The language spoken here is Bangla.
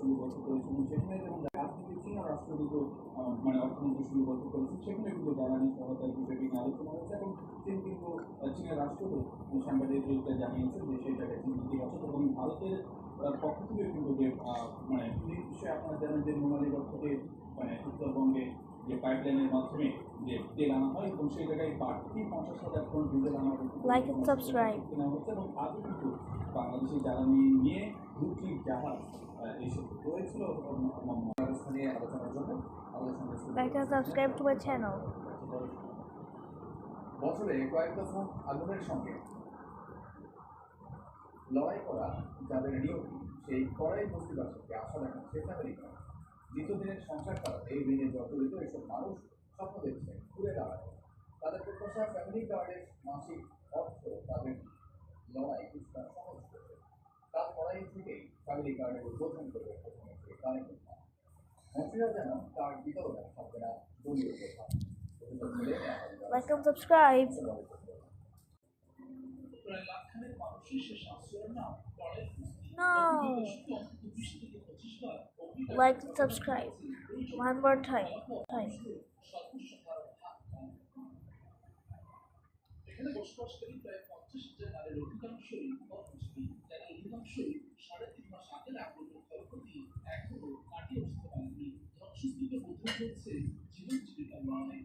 শুরু করতে করেছে এবং সেখানে যেমন রাজনীতির চীনা রাষ্ট্রদূত মানে অর্থমন্ত্রী শুরু করতে করেছেন, সেখানে কিন্তু জ্বালানি সহায়তার বিষয়টি নিয়ে আলোচনা হয়েছে এবং তিনি কিন্তু চীনের রাষ্ট্রদূত সাংবাদিকদের জানিয়েছেন যে সেটাকে তিনি ইতিবাচক এবং ভারতের পক্ষ থেকে কিন্তু যে মানে নিশ্চয়ই আপনারা জানেন যে নুনালীগড় থেকে মানে উত্তরবঙ্গে যে পাইপলাইনের মাধ্যমে যে তেল আনা হয় এবং সেই জায়গায় বাড়তি 50,000 টন ডিজেল আনা Like and subscribe. কেনা হচ্ছে এবং আজও কিন্তু বাংলাদেশি জ্বালানি নিয়ে দুটি জাহাজ এসে রয়েছিল রাজস্থানে আলোচনার জন্য আমাদের সঙ্গে Like and subscribe to my channel. বছরে কয়েক দফা আগুনের সঙ্গে লড়াই করা যাদের নিয়ম সেই কড়াই বস্তিবাসীকে আশা দেখাচ্ছে আমেরিকা। নিত্যদিনের সংসার চালাতে ঋণে জর্জরিত এসব মানুষ স্বপ্ন দেখছে ঘুরে দাঁড়ানো। তাদের প্রত্যাশা ফ্যামিলি কার্ডের মাসিক অর্থ তাদের লড়াই কিছুটা সহজ করবে। তার কড়াই থেকেই ফ্যামিলি কার্ডের উদ্বোধন করবে প্রধানমন্ত্রী কানেক্ট। মন্ত্রীরা যেন কার্ড বিতরণে থাকবে না দলীয় প্রধান। Like and subscribe. No. Like and subscribe. One more time. এখানে বসবাসকারী প্রায় 50,000 নারীর অধিকাংশই কর্মজীবী, যারা অধিকাংশই 3.5 মাস আগের আগ্রহের ক্ষয়ক্ষতি এখনো কাটিয়ে উঠতে পারেনি। ধ্বংসস্তূপের মধ্যে চলছে জীবন জীবিকার লড়াই।